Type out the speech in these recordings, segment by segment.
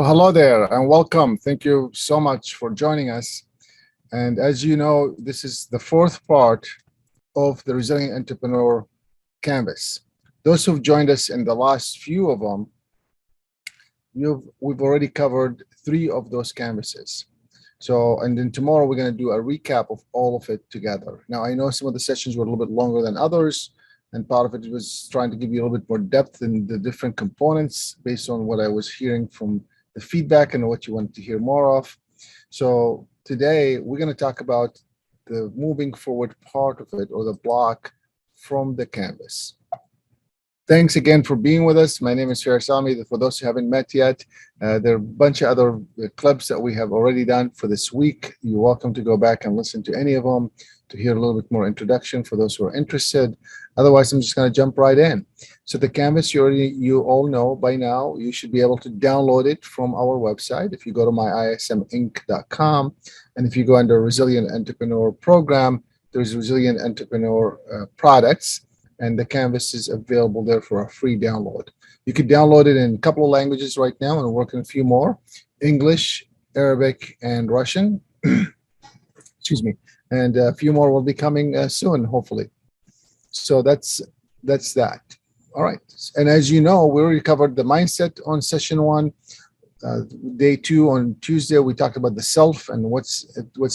Well, hello there and welcome. Thank you so much for joining us. And as you know, this is the fourth part of the Resilient Entrepreneur Canvas. Those who've joined us in the last few of them, we've already covered three of those canvases. So, and then tomorrow we're going to do a recap of all of it together. Now, I know some of the sessions were a little bit longer than others, and part of it was trying to give you a little bit more depth in the different components based on what I was hearing from the feedback and what you wanted to hear more of. So today we're going to talk about the moving forward part of it, or the block from the canvas. Thanks again for being with us. My name is Faris. For those who haven't met yet, there are a bunch of other clips that we have already done for this week. You're welcome to go back and listen to any of them to hear a little bit more introduction for those who are interested. Otherwise, I'm just going to jump right in. So the canvas, you all know by now. You should be able to download it from our website. If you go to myisminc.com, and if you go under Resilient Entrepreneur Program, there's Resilient Entrepreneur products. And the canvas is available there for a free download. You could download it in a couple of languages right now and work in a few more: English, Arabic, and Russian. Excuse me. And a few more will be coming soon, hopefully. So that's that. All right. And as you know, we already covered the mindset on session one. Day two on Tuesday, we talked about the self and what's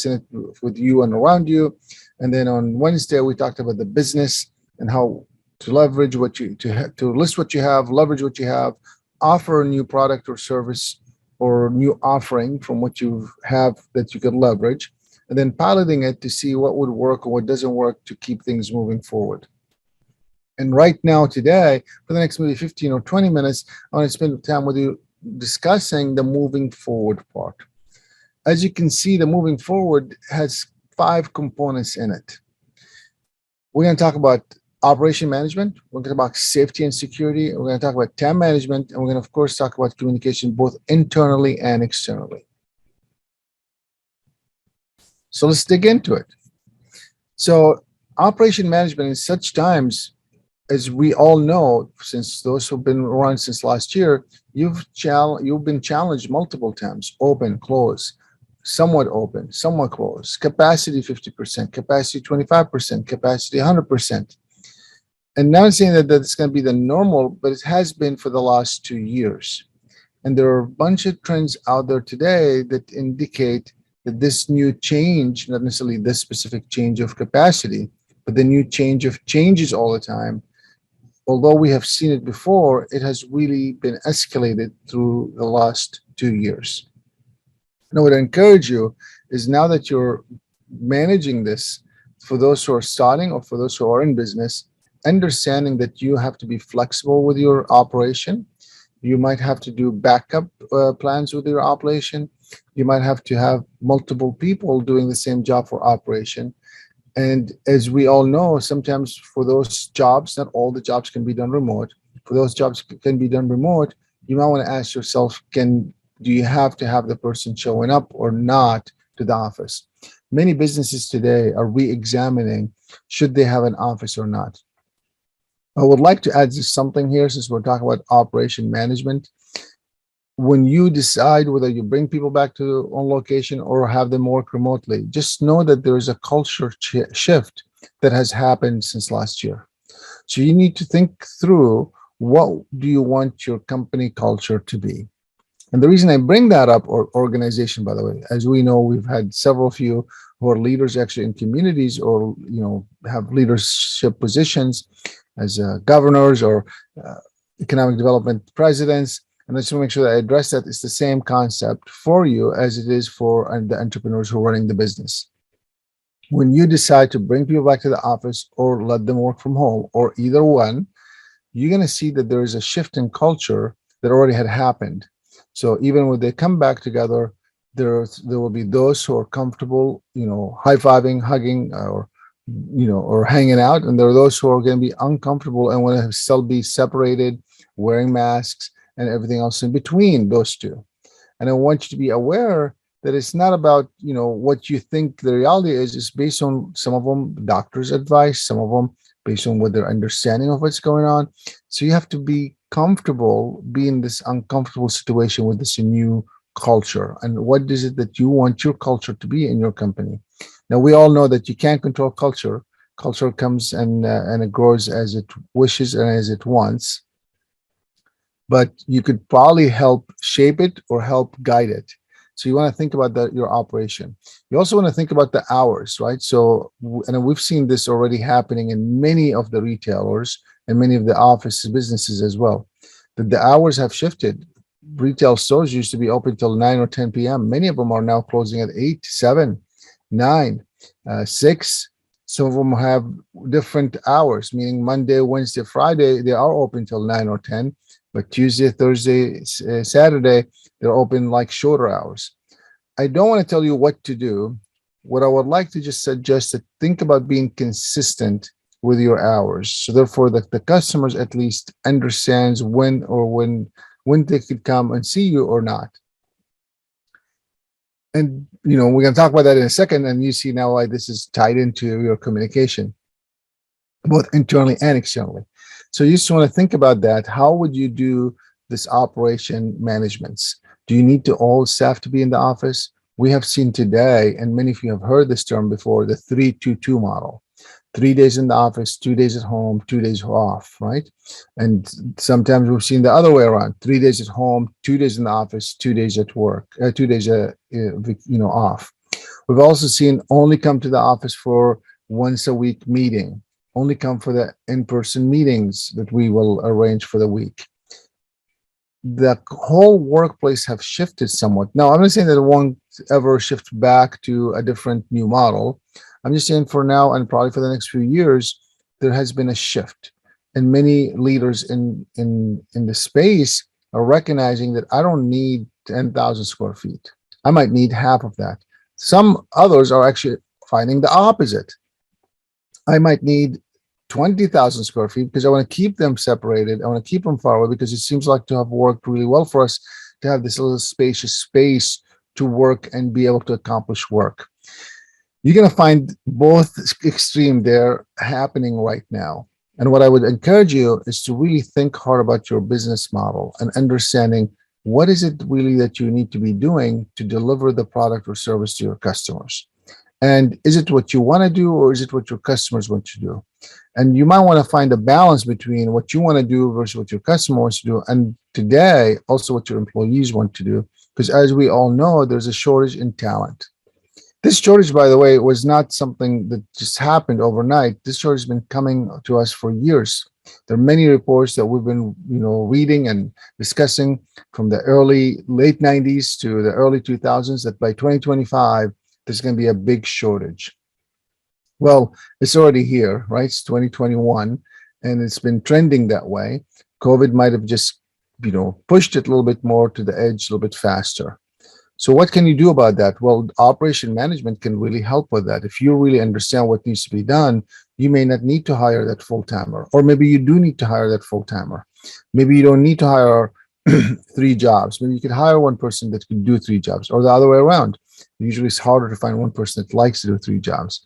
in it with you and around you. And then on Wednesday, we talked about the business and how to leverage to list what you have, leverage what you have, offer a new product or service or new offering from what you have that you could leverage, and then piloting it to see what would work or what doesn't work to keep things moving forward. And right now, today, for the next maybe 15 or 20 minutes, I want to spend time with you discussing the moving forward part. As you can see, the moving forward has 5 components in it. We're going to talk about operation management. We're going to talk about safety and security. We're going to talk about time management. And we're going to, of course, talk about communication both internally and externally. So let's dig into it. So operation management in such times, as we all know, since those who've been around since last year, you've been challenged multiple times: open, close, somewhat open, somewhat closed, capacity 50%, capacity 25%, capacity 100%. And now I'm saying that it's going to be the normal, but it has been for the last 2 years. And there are a bunch of trends out there today that indicate that this new change, not necessarily this specific change of capacity, but the new change of changes all the time, although we have seen it before, it has really been escalated through the last 2 years. And I would encourage you is, now that you're managing this, for those who are starting or for those who are in business, understanding that you have to be flexible with your operation. You might have to do backup plans with your operation. You might have to have multiple people doing the same job for operation. And as we all know, sometimes for those jobs, not all the jobs can be done remote. For those jobs can be done remote, you might want to ask yourself, do you have to have the person showing up or not to the office? Many businesses today are re-examining, should they have an office or not? I would like to add something here, since we're talking about operation management. When you decide whether you bring people back to on location or have them work remotely, just know that there is a culture shift that has happened since last year. So you need to think through, what do you want your company culture to be? And the reason I bring that up, or organization, by the way, as we know, we've had several of you who are leaders actually in communities, or have leadership positions as governors or economic development presidents. And I just want to make sure that I address that. It's the same concept for you as it is for the entrepreneurs who are running the business. When you decide to bring people back to the office or let them work from home, or either one, you're going to see that there is a shift in culture that already had happened. So even when they come back together, there will be those who are comfortable, high-fiving, hugging, or hanging out. And there are those who are going to be uncomfortable and want to still be separated, wearing masks, and everything else in between those two. And I want you to be aware that it's not about, what you think the reality is. It's based on, some of them, doctor's advice, some of them based on what their understanding of what's going on. So you have to be comfortable being in this uncomfortable situation with this new culture? And what is it that you want your culture to be in your company? Now, we all know that you can't control culture. Culture comes and it grows as it wishes and as it wants, but you could probably help shape it or help guide it. So you want to think about that, your operation. You also want to think about the hours, right? So, and we've seen this already happening in many of the retailers and many of the office businesses as well, that the hours have shifted. Retail stores used to be open till 9 or 10 p.m. Many of them are now closing at 8, 7, 9, 6. Some of them have different hours, meaning Monday, Wednesday, Friday, they are open till 9 or 10, but Tuesday, Thursday, Saturday, they're open like shorter hours. I don't want to tell you what to do. What I would like to just suggest that think about being consistent with your hours. So therefore the customers at least understands when they could come and see you or not. And we're going to talk about that in a second. And you see now why this is tied into your communication, both internally and externally. So you just want to think about that. How would you do this operation managements? Do you need to all staff to be in the office? We have seen today, and many of you have heard this term before, the 3-2-2 model. 3 days in the office, 2 days at home, 2 days off, right? And sometimes we've seen the other way around: 3 days at home, 2 days in the office, 2 days at work, 2 days off. We've also seen only come to the office for once a week meeting, only come for the in-person meetings that we will arrange for the week. The whole workplace have shifted somewhat. Now, I'm not saying that it won't ever shift back to a different new model. I'm just saying for now and probably for the next few years, there has been a shift. And many leaders in the space are recognizing that I don't need 10,000 square feet. I might need half of that. Some others are actually finding the opposite. I might need 20,000 square feet because I want to keep them separated. I want to keep them far away because it seems like to have worked really well for us to have this little spacious space to work and be able to accomplish work. You're going to find both extreme there happening right now. And what I would encourage you is to really think hard about your business model and understanding what is it really that you need to be doing to deliver the product or service to your customers. And is it what you want to do, or is it what your customers want to do? And you might want to find a balance between what you want to do versus what your customer wants to do. And today, also what your employees want to do. Because as we all know, there's a shortage in talent. This shortage, by the way, was not something that just happened overnight. This shortage has been coming to us for years. There are many reports that we've been, reading and discussing from the late 90s to the early 2000s that by 2025, there's going to be a big shortage. Well, it's already here, right? It's 2021, and it's been trending that way. COVID might have just, pushed it a little bit more to the edge, a little bit faster. So what can you do about that? Well, operation management can really help with that. If you really understand what needs to be done, you may not need to hire that full-timer, or maybe you do need to hire that full-timer. Maybe you don't need to hire 3 jobs. Maybe you could hire one person that could do 3 jobs, or the other way around. Usually it's harder to find one person that likes to do 3 jobs.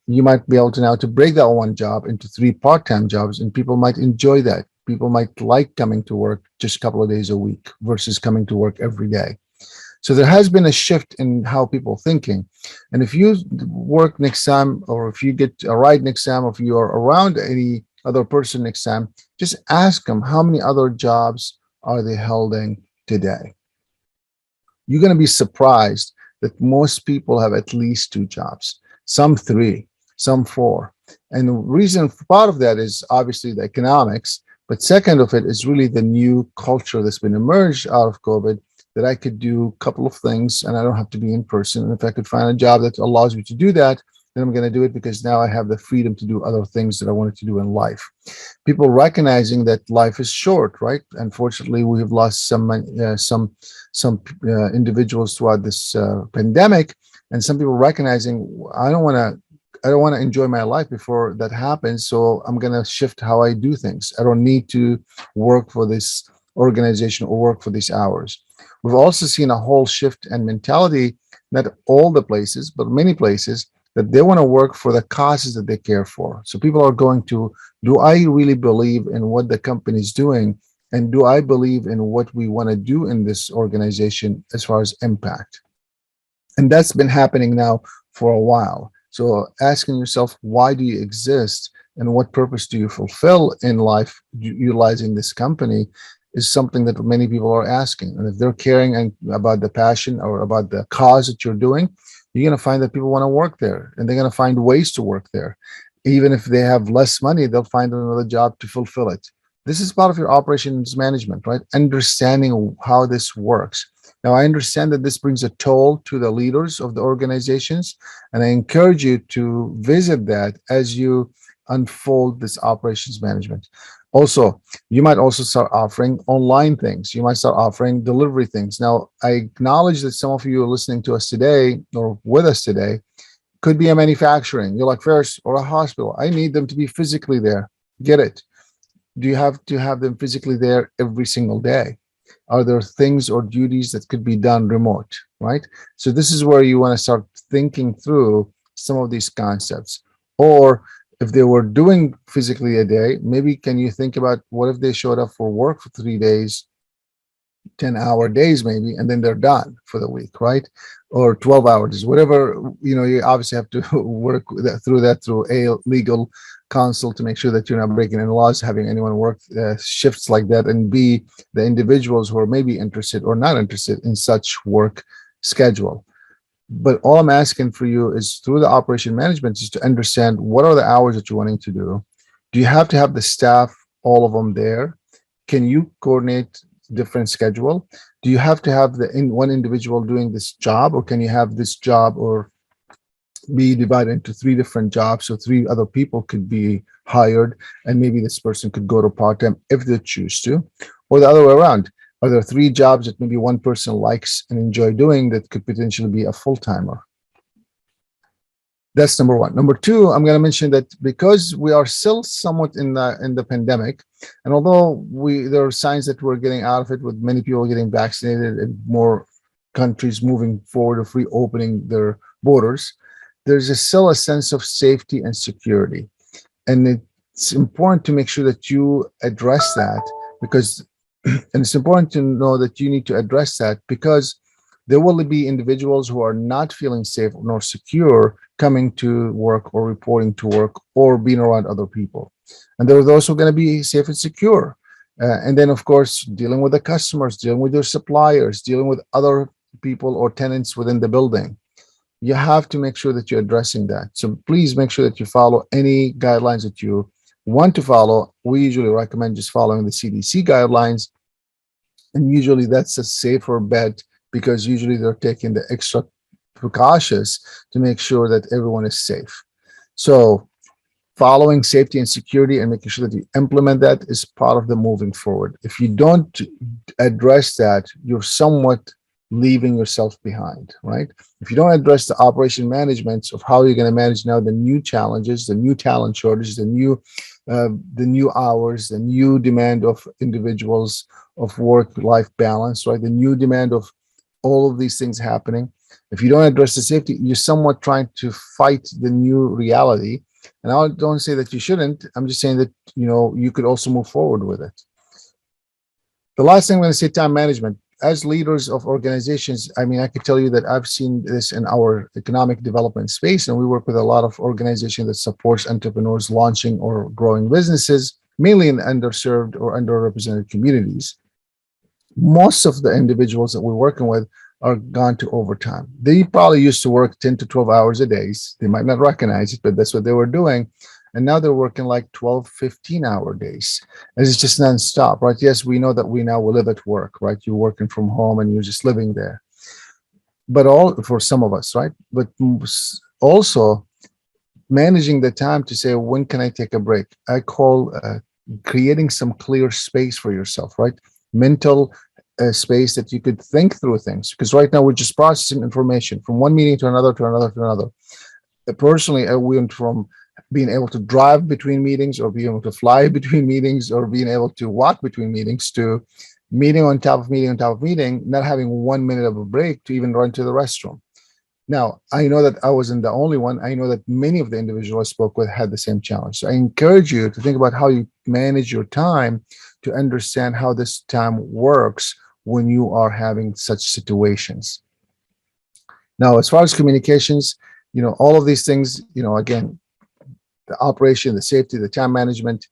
You might be able to now to break that one job into 3 part-time jobs, and people might enjoy that. People might like coming to work just a couple of days a week versus coming to work every day. So there has been a shift in how people thinking. And if you work next time, or if you get a ride next time, or if you are around any other person next time, just ask them how many other jobs are they holding today. You're going to be surprised that most people have at least 2 jobs, some 3, some 4. And the reason part of that is obviously the economics, but second of it is really the new culture that's been emerged out of COVID, that I could do a couple of things and I don't have to be in person. And if I could find a job that allows me to do that, then I'm going to do it, because now I have the freedom to do other things that I wanted to do in life. People recognizing that life is short, right? Unfortunately, we have lost some individuals throughout this pandemic, and some people recognizing I don't want to enjoy my life before that happens. So I'm going to shift how I do things. I don't need to work for this organization or work for these hours. We've also seen a whole shift in mentality, not all the places, but many places, that they want to work for the causes that they care for. So people are going to, do I really believe in what the company is doing? And do I believe in what we want to do in this organization as far as impact? And that's been happening now for a while. So asking yourself, why do you exist and what purpose do you fulfill in life utilizing this company is something that many people are asking. And if they're caring about the passion or about the cause that you're doing, you're going to find that people want to work there and they're going to find ways to work there. Even if they have less money, they'll find another job to fulfill it. This is part of your operations management, right? Understanding how this works. Now, I understand that this brings a toll to the leaders of the organizations, and I encourage you to visit that as you unfold this operations management. Also, you might also start offering online things. You might start offering delivery things. Now, I acknowledge that some of you are listening to us today or with us today could be a manufacturing. You're like, Faris, or a hospital. I need them to be physically there. Get it. Do you have to have them physically there every single day? Are there things or duties that could be done remote, right? So this is where you want to start thinking through some of these concepts. Or if they were doing physically a day, maybe can you think about what if they showed up for work for 3 days, 10-hour days maybe, and then they're done for the week, right? Or 12 hours, whatever, you obviously have to work through that through a legal counsel to make sure that you're not breaking any laws, having anyone work shifts like that, and B, the individuals who are maybe interested or not interested in such work schedule. But all I'm asking for you is through the operation management is to understand what are the hours that you're wanting to do. Do you have to have the staff, all of them there? Can you coordinate different schedule? Do you have to have one individual doing this job, or can you have this job or be divided into 3 different jobs, so 3 other people could be hired, and maybe this person could go to part-time if they choose to, or the other way around? Are there 3 jobs that maybe one person likes and enjoy doing that could potentially be a full-timer? That's number one. Number two, I'm going to mention that because we are still somewhat in the pandemic, and although there are signs that we're getting out of it, with many people getting vaccinated and more countries moving forward of reopening their borders, there's still a sense of safety and security. And it's important to make sure that you address that, because, and it's important to know that you need to address that because there will be individuals who are not feeling safe nor secure coming to work or reporting to work or being around other people. And there are those who are going to be safe and secure. And then, of course, dealing with the customers, dealing with your suppliers, dealing with other people or tenants within the building. You have to make sure that you're addressing that. So please make sure that you follow any guidelines that you want to follow. We usually recommend just following the CDC guidelines. And usually that's a safer bet because usually they're taking the extra precautions to make sure that everyone is safe. So following safety and security and making sure that you implement that is part of the moving forward. If you don't address that, you're somewhat leaving yourself behind, right? If you don't address the operation management of how you're going to manage now the new challenges, the new talent shortage, the new hours, the new demand of individuals of work-life balance, right? The new demand of all of these things happening. If you don't address the safety, you're somewhat trying to fight the new reality. And I don't say that you shouldn't. I'm just saying that, you could also move forward with it. The last thing I'm going to say, time management. As leaders of organizations, I mean, I could tell you that I've seen this in our economic development space, and we work with a lot of organizations that supports entrepreneurs launching or growing businesses, mainly in underserved or underrepresented communities. Most of the individuals that we're working with are gone to overtime. They probably used to work 10 to 12 hours a day. They might not recognize it, but that's what they were doing. And now they're working like 12, 15-hour days. And it's just nonstop, right? Yes, we know that we now will live at work, right? You're working from home and you're just living there. But all for some of us, right? But also managing the time to say, when can I take a break? I call creating some clear space for yourself, right? Mental space that you could think through things. Because right now we're just processing information from one meeting to another, to another, to another. Personally, I went from being able to drive between meetings or being able to fly between meetings or being able to walk between meetings to meeting on top of meeting on top of meeting, not having 1 minute of a break to even run to the restroom. Now, I know that I wasn't the only one. I know that many of the individuals I spoke with had the same challenge. So I encourage you to think about how you manage your time to understand how this time works when you are having such situations. Now, as far as communications, all of these things, again, the operation, the safety, the time management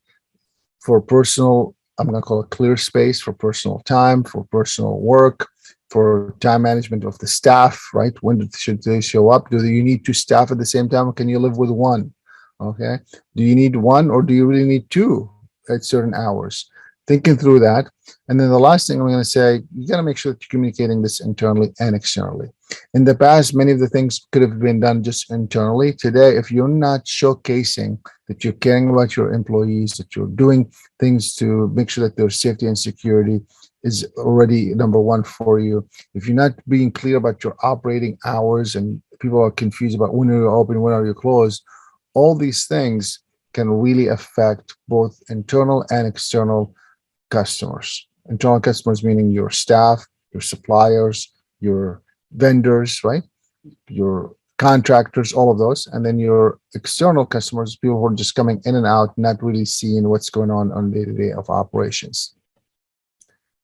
for personal, I'm going to call it clear space for personal time, for personal work, for time management of the staff, right? When should they show up? Do you need two staff at the same time? Or can you live with one? Okay. Do you need one or do you really need two at certain hours? Thinking through that. And then the last thing I'm going to say, you got to make sure that you're communicating this internally and externally. In the past, many of the things could have been done just internally. Today, if you're not showcasing that you're caring about your employees, that you're doing things to make sure that their safety and security is already number one for you. If you're not being clear about your operating hours and people are confused about when are you open, when are you closed, all these things can really affect both internal and external customers. Internal customers meaning your staff, your suppliers, your vendors, right? Your contractors, all of those. And then your external customers, people who are just coming in and out, not really seeing what's going on day-to-day of operations.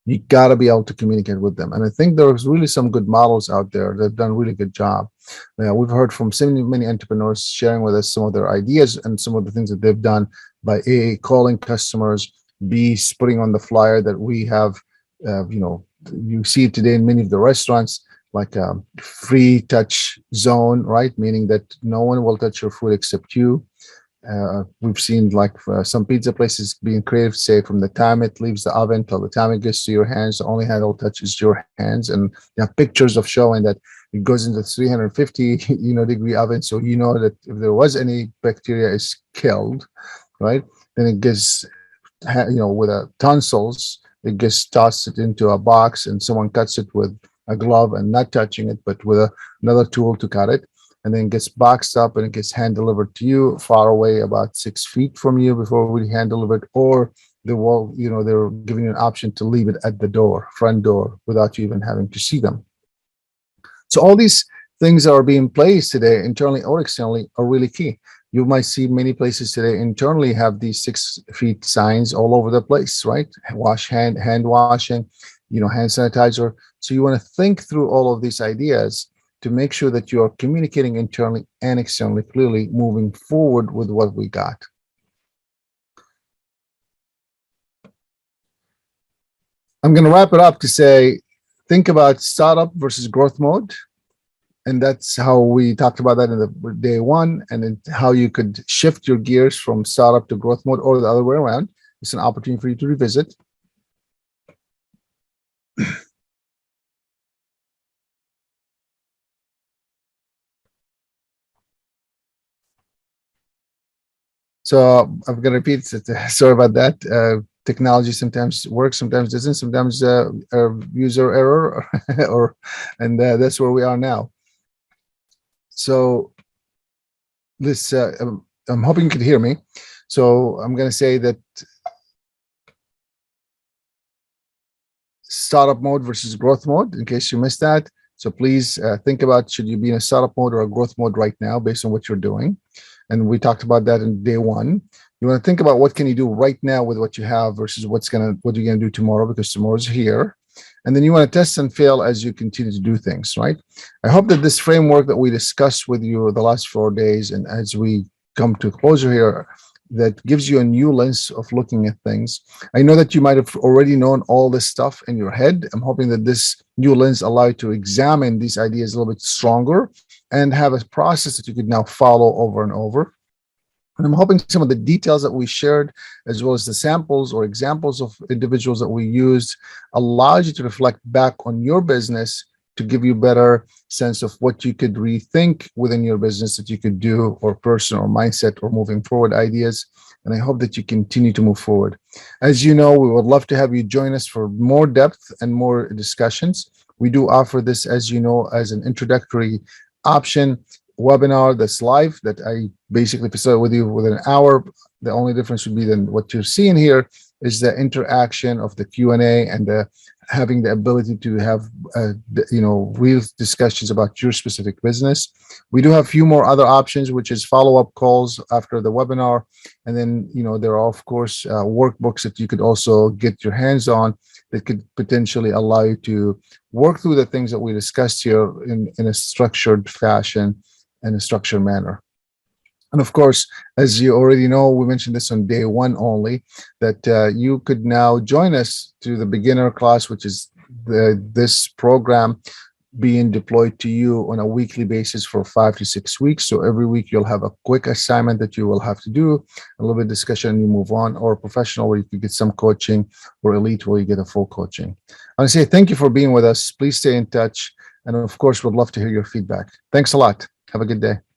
You got to be able to communicate with them. And I think there's really some good models out there that have done a really good job. We've heard from so many entrepreneurs sharing with us some of their ideas and some of the things that they've done by A, calling customers, B, putting on the flyer that we have, you see it today in many of the restaurants, like a free touch zone, right? Meaning that no one will touch your food except you. We've seen like some pizza places being creative, say from the time it leaves the oven till the time it gets to your hands, the only hand it'll touch is your hands. And you have pictures of showing that it goes into 350 degree oven, so you know that if there was any bacteria is killed, right? Then it gets with a tonsils, it gets tossed it into a box and someone cuts it with a glove and not touching it, but with another tool to cut it, and then gets boxed up and it gets hand delivered to you far away about 6 feet from you before we hand deliver it, or they're giving you an option to leave it at the front door without you even having to see them. So all these things that are being placed today, internally or externally, are really key. You might see many places today internally have these 6 feet signs all over the place, right? Hand washing, hand sanitizer. So you want to think through all of these ideas to make sure that you are communicating internally and externally clearly moving forward with what we got. I'm going to wrap it up to say, think about startup versus growth mode. And that's how we talked about that in the day one, and then how you could shift your gears from startup to growth mode or the other way around. It's an opportunity for you to revisit. So I'm going to repeat it. Sorry about that. Technology sometimes works, sometimes doesn't, sometimes user error, and that's where we are now. So this, I'm hoping you could hear me. So I'm going to say that startup mode versus growth mode, in case you missed that. So please think about, should you be in a startup mode or a growth mode right now based on what you're doing? And we talked about that in day one. You want to think about what can you do right now with what you have versus what you're going to do tomorrow, because tomorrow's here. And then you want to test and fail as you continue to do things, right? I hope that this framework that we discussed with you the last 4 days, and as we come to closure here, that gives you a new lens of looking at things. I know that you might have already known all this stuff in your head. I'm hoping that this new lens allow you to examine these ideas a little bit stronger and have a process that you could now follow over and over. And I'm hoping some of the details that we shared, as well as the samples or examples of individuals that we used, allows you to reflect back on your business to give you better sense of what you could rethink within your business that you could do, or person or mindset or moving forward ideas. And I hope that you continue to move forward. As you know, we would love to have you join us for more depth and more discussions. We do offer this, as you know, as an introductory option webinar that's live, that I basically facilitate with you within an hour. The only difference would be then what you're seeing here is the interaction of the Q&A and the having the ability to have real discussions about your specific business. We do have a few more other options, which is follow-up calls after the webinar, and then there are of course workbooks that you could also get your hands on that could potentially allow you to work through the things that we discussed here in a structured fashion and a structured manner. And of course, as you already know, we mentioned this on day one only, that you could now join us to the beginner class, which is this program being deployed to you on a weekly basis for 5 to 6 weeks. So every week you'll have a quick assignment that you will have to do, a little bit of discussion, and you move on, or professional where you can get some coaching, or elite where you get a full coaching. I want to say thank you for being with us. Please stay in touch. And of course, we'd love to hear your feedback. Thanks a lot. Have a good day.